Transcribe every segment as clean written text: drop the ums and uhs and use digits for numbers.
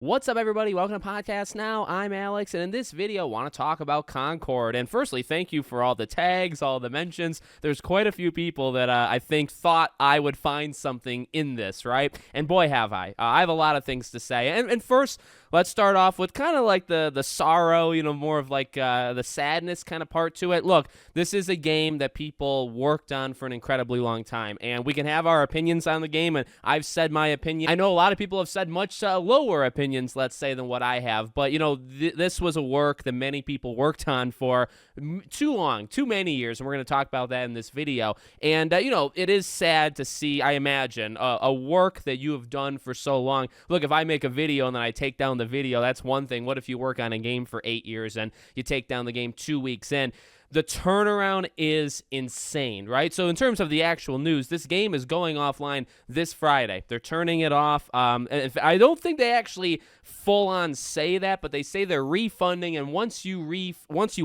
What's up, everybody? Welcome to Podcast Now. I'm Alex, and in this video, I want to talk about Concord. And firstly, thank you for all the tags, all the mentions. There's quite a few people that I think thought I would find something in this, right? And boy, have I. I have a lot of things to say. And first, let's start off with kind of like the sorrow, more of like the sadness kind of part to it. Look, this is a game that people worked on for an incredibly long time, and we can have our opinions on the game, and I've said my opinion. I know a lot of people have said much lower opinions, let's say, than what I have, but this was a work that many people worked on for too many years, and we're going to talk about that in this video. And it is sad to see, I imagine, a work that you have done for so long. Look, if I make a video and then I take down the video, that's one thing. What if you work on a game for 8 years and you take down the game 2 weeks in? The turnaround is insane, right? So in terms of the actual news, this game is going offline this Friday. They're turning it off. I don't think they actually full-on say that, but they say they're refunding, and once you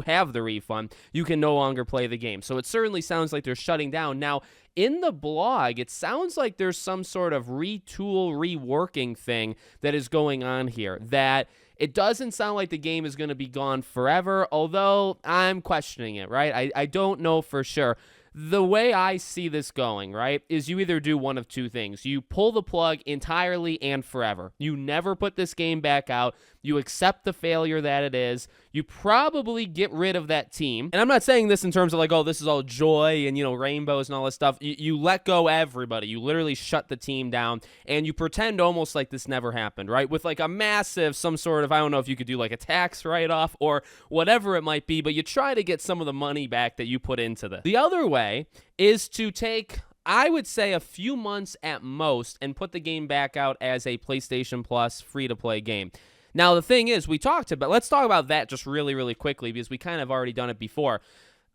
have the refund, you can no longer play the game. So it certainly sounds like they're shutting down. Now, in the blog, it sounds like there's some sort of reworking thing that is going on here, that it doesn't sound like the game is going to be gone forever, although I'm questioning it, right? I don't know for sure. The way I see this going, right, is you either do one of two things. You pull the plug entirely and forever. You never put this game back out. You accept the failure that it is. You probably get rid of that team. And I'm not saying this in terms of like, oh, this is all joy and, rainbows and all this stuff. You let go everybody. You literally shut the team down and you pretend almost like this never happened, right? With like a massive, some sort of, I don't know if you could do like a tax write-off or whatever it might be, but you try to get some of the money back that you put into this. The other way is to take, I would say, a few months at most and put the game back out as a PlayStation Plus free-to-play game. Now, the thing is, let's talk about that just really, really quickly because we kind of already done it before.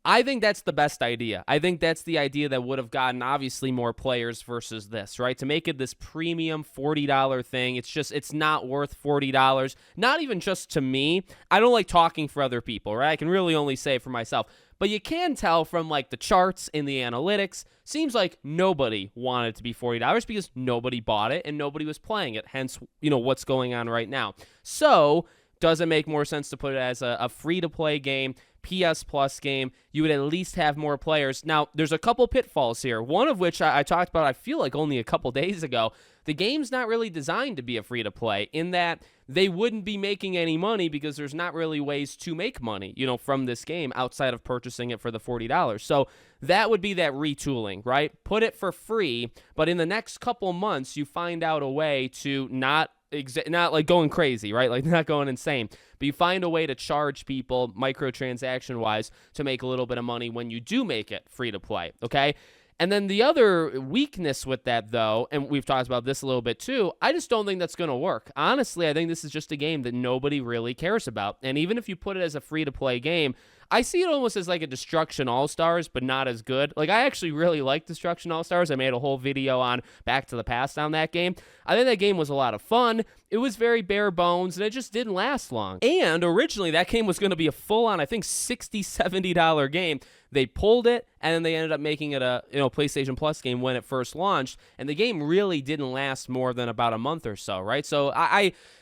I think that's the best idea. I think that's the idea that would have gotten obviously more players versus this, right? To make it this premium $40 thing, it's not worth $40. Not even just to me. I don't like talking for other people, right? I can really only say for myself. But you can tell from like the charts and the analytics, seems like nobody wanted it to be $40 because nobody bought it and nobody was playing it. Hence, what's going on right now. So, does it make more sense to put it as a free-to-play game, PS Plus game? You would at least have more players. Now, there's a couple pitfalls here, one of which I talked about, I feel like only a couple days ago. The game's not really designed to be a free-to-play in that they wouldn't be making any money because there's not really ways to make money, from this game outside of purchasing it for the $40. So that would be that retooling, right? Put it for free, but in the next couple months, you find out a way to not like going crazy, right? Like not going insane, but you find a way to charge people microtransaction wise to make a little bit of money when you do make it free to play. Okay. And then the other weakness with that, though, and we've talked about this a little bit too, I just don't think that's going to work. Honestly, I think this is just a game that nobody really cares about. And even if you put it as a free-to-play game, I see it almost as like a Destruction All-Stars, but not as good. Like, I actually really like Destruction All-Stars. I made a whole video on Back to the Past on that game. I think that game was a lot of fun. It was very bare bones, and it just didn't last long. And originally, that game was going to be a full-on, I think, $60, $70 game. They pulled it, and then they ended up making it a PlayStation Plus game when it first launched, and the game really didn't last more than about a month or so, right? So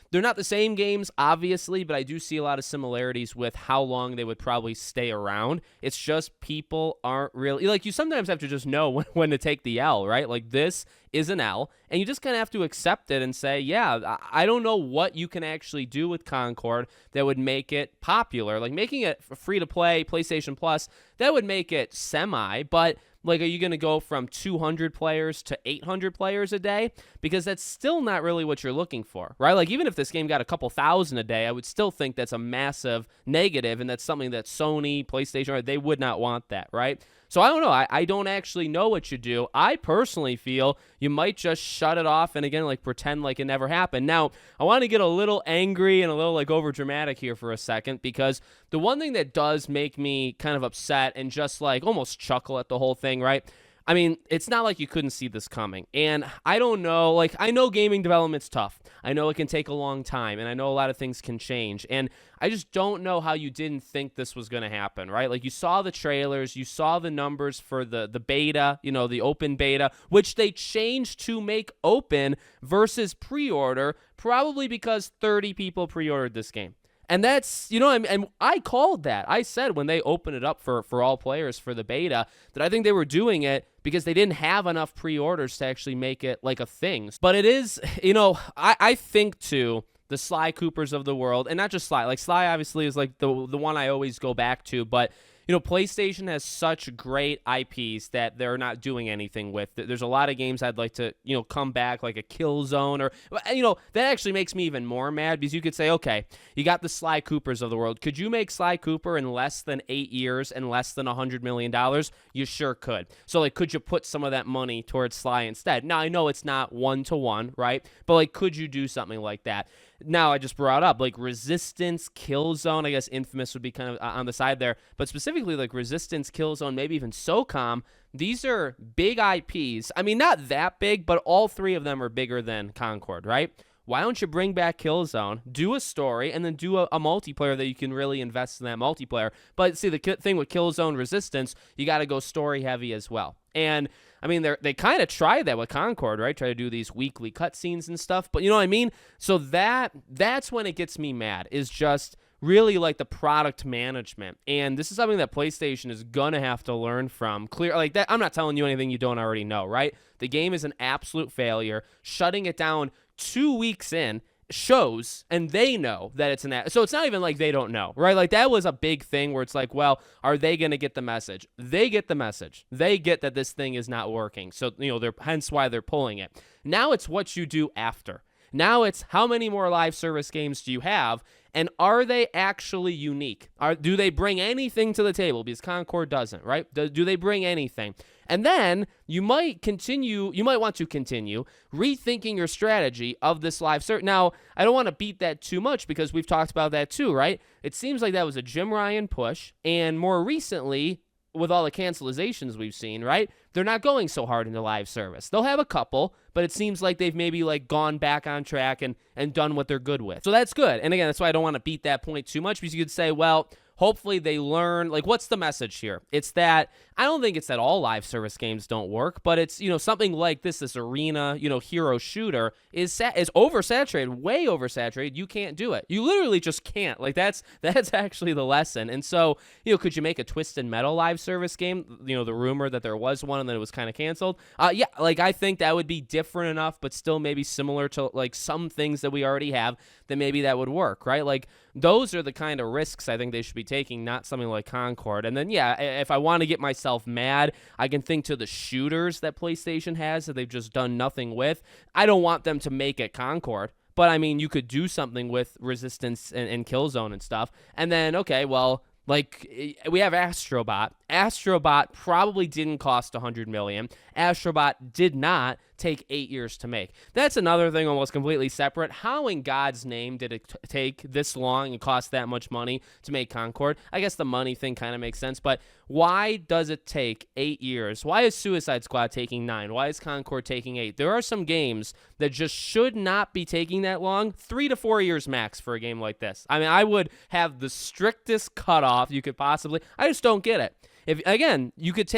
they're not the same games, obviously, but I do see a lot of similarities with how long they would probably stay around. It's just people aren't really, like, you sometimes have to just know when to take the L, right? Like, this is an L, and you just kind of have to accept it and say, yeah, I don't know what you can actually do with Concord that would make it popular. Like, making it free-to-play, PlayStation Plus, that would make it semi, but like, are you going to go from 200 players to 800 players a day? Because that's still not really what you're looking for, right? Like, even if this game got a couple thousand a day, I would still think that's a massive negative, and that's something that Sony, PlayStation, they would not want that, right? So I don't know. I don't actually know what you do. I personally feel you might just shut it off and, again, like, pretend like it never happened. Now, I want to get a little angry and a little, like, over dramatic here for a second, because the one thing that does make me kind of upset and just, like, almost chuckle at the whole thing, right? I mean, it's not like you couldn't see this coming. And I don't know, like, I know gaming development's tough. I know it can take a long time, and I know a lot of things can change. And I just don't know how you didn't think this was going to happen, right? Like, you saw the trailers, you saw the numbers for the beta, the open beta, which they changed to make open versus pre-order, probably because 30 people pre-ordered this game. And that's, and I called that. I said when they opened it up for all players for the beta that I think they were doing it because they didn't have enough pre-orders to actually make it like a thing. But it is, I think too, the Sly Coopers of the world, and not just Sly. Like, Sly obviously is like the one I always go back to, but PlayStation has such great IPs that they're not doing anything with. There's a lot of games I'd like to, come back, like a Killzone, or, that actually makes me even more mad because you could say, okay, you got the Sly Coopers of the world. Could you make Sly Cooper in less than 8 years and less than $100 million? You sure could. So, like, could you put some of that money towards Sly instead? Now, I know it's not 1-to-1, right? But, like, could you do something like that? Now, I just brought up, like, Resistance, Killzone. I guess Infamous would be kind of on the side there. But specifically, like, Resistance, Killzone, maybe even SOCOM, these are big IPs. I mean, not that big, but all three of them are bigger than Concord, right? Why don't you bring back Killzone, do a story, and then do a multiplayer that you can really invest in that multiplayer? But see, the thing with Killzone Resistance, you got to go story heavy as well. And I mean, they kind of tried that with Concord, right? Try to do these weekly cutscenes and stuff. But you know what I mean? So that's when it gets me mad, is just really like the product management. And this is something that PlayStation is going to have to learn from. Clear, like that. I'm not telling you anything you don't already know, right? The game is an absolute failure. Shutting it down 2 weeks in shows, and they know that it's so it's not even like they don't know, right? Like, that was a big thing where it's like, well, are they going to get the message? They get the message. They get that this thing is not working. So, they're hence why they're pulling it. Now it's what you do after. Now it's how many more live service games do you have, and are they actually unique? Do they bring anything to the table? Because Concord doesn't, right? Do they bring anything? And then you might want to continue rethinking your strategy of this live service. Now, I don't want to beat that too much because we've talked about that too, right? It seems like that was a Jim Ryan push, and more recently, with all the cancelizations we've seen, right? They're not going so hard into live service. They'll have a couple, but it seems like they've maybe like gone back on track and done what they're good with. So that's good. And again, that's why I don't want to beat that point too much, because you could say, well, hopefully they learn, like, what's the message here? It's that, I don't think it's that all live service games don't work, but it's, something like this arena, hero shooter is oversaturated, way oversaturated. You can't do it. You literally just can't. Like, that's actually the lesson. And so, could you make a Twisted Metal live service game? The rumor that there was one and then it was kind of canceled. Yeah, like, I think that would be different enough, but still maybe similar to, like, some things that we already have, then maybe that would work, right? Like, those are the kind of risks I think they should be taking, not something like Concord. And then, yeah, if I want to get myself mad, I can think to the shooters that PlayStation has that they've just done nothing with. I don't want them to make it Concord, but I mean, you could do something with Resistance and Killzone and stuff. And then, okay, well, like, we have Astrobot. Astrobot probably didn't cost $100 million. Astrobot did not take 8 years to make. That's another thing almost completely separate. How in God's name did it take this long and cost that much money to make Concord? I guess the money thing kind of makes sense, but why does it take 8 years? Why is Suicide Squad taking 9? Why is Concord taking 8? There are some games that just should not be taking that long. 3 to 4 years max for a game like this. I mean, I would have the strictest cutoff you could possibly. I just don't get it. If, again, you could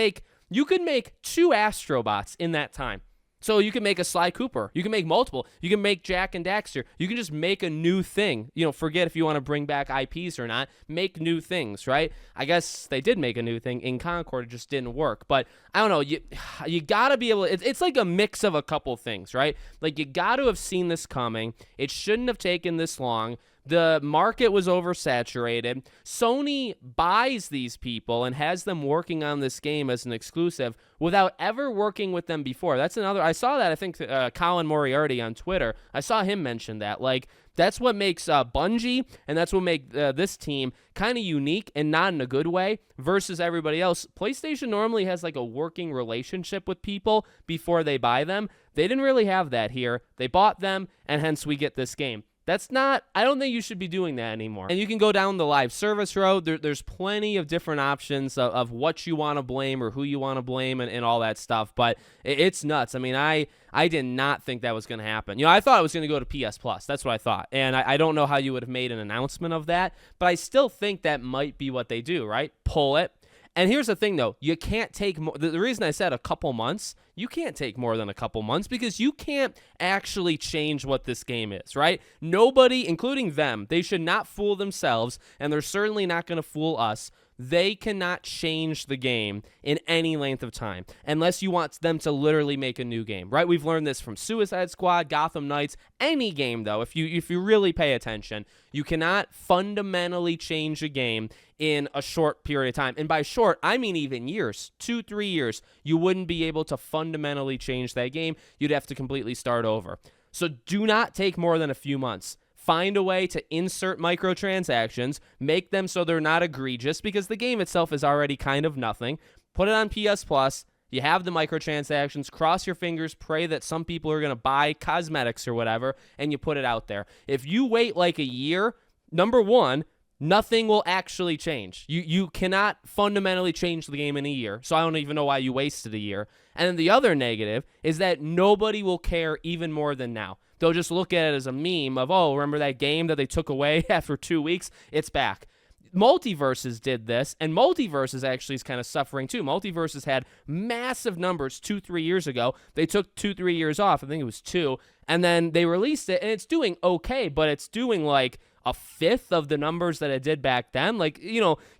make 2 Astrobots in that time. So you can make a Sly Cooper. You can make multiple. You can make Jack and Daxter. You can just make a new thing. Forget if you want to bring back IPs or not. Make new things, right? I guess they did make a new thing in Concord. It just didn't work. But I don't know. You got to be able to. It's like a mix of a couple things, right? Like, you got to have seen this coming. It shouldn't have taken this long. The market was oversaturated. Sony buys these people and has them working on this game as an exclusive without ever working with them before. That's another. I saw that, I think, Colin Moriarty on Twitter. I saw him mention that. Like, that's what makes Bungie, and that's what makes this team kind of unique and not in a good way versus everybody else. PlayStation normally has like a working relationship with people before they buy them. They didn't really have that here. They bought them, and hence we get this game. I don't think you should be doing that anymore. And you can go down the live service road. There's plenty of different options of what you want to blame or who you want to blame and all that stuff. But it's nuts. I mean, I did not think that was going to happen. I thought it was going to go to PS Plus. That's what I thought. And I don't know how you would have made an announcement of that, but I still think that might be what they do, right? Pull it. And here's the thing, though. You can't take more. The reason I said a couple months, you can't take more than a couple months because you can't actually change what this game is, right? Nobody, including them, they should not fool themselves, and they're certainly not going to fool us. They cannot change the game in any length of time unless you want them to literally make a new game, right? We've learned this from Suicide Squad, Gotham Knights, any game, though. If you really pay attention, you cannot fundamentally change a game in a short period of time. And by short, I mean even years, 2-3 years. You wouldn't be able to fundamentally change that game. You'd have to completely start over. So do not take more than a few months. Find a way to insert microtransactions, make them so they're not egregious because the game itself is already kind of nothing. Put it on PS Plus. You have the microtransactions. Cross your fingers. Pray that some people are going to buy cosmetics or whatever, and you put it out there. If you wait like a year, number one, nothing will actually change. You cannot fundamentally change the game in a year, so I don't even know why you wasted a year. And then the other negative is that nobody will care even more than now. They'll just look at it as a meme of, oh, remember that game that they took away after 2 weeks? It's back. Multiverses did this, and Multiverses actually is kind of suffering too. Multiverses had massive numbers 2-3 years ago. They took 2-3 years off. I think it was 2, and then they released it, and it's doing okay, but it's doing like a fifth of the numbers that it did back then. Like,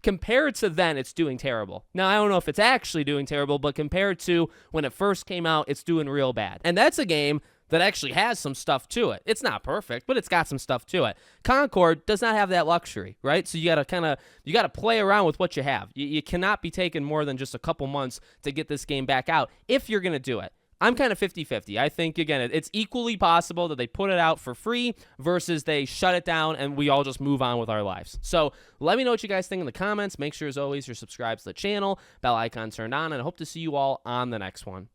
compared to then, it's doing terrible. Now, I don't know if it's actually doing terrible, but compared to when it first came out, it's doing real bad. And that's a game that actually has some stuff to it. It's not perfect, but it's got some stuff to it. Concord does not have that luxury, right? So you got to play around with what you have. You cannot be taking more than just a couple months to get this game back out if you're going to do it. I'm kind of 50-50. I think, again, it's equally possible that they put it out for free versus they shut it down and we all just move on with our lives. So let me know what you guys think in the comments. Make sure, as always, you're subscribed to the channel, bell icon turned on, and I hope to see you all on the next one.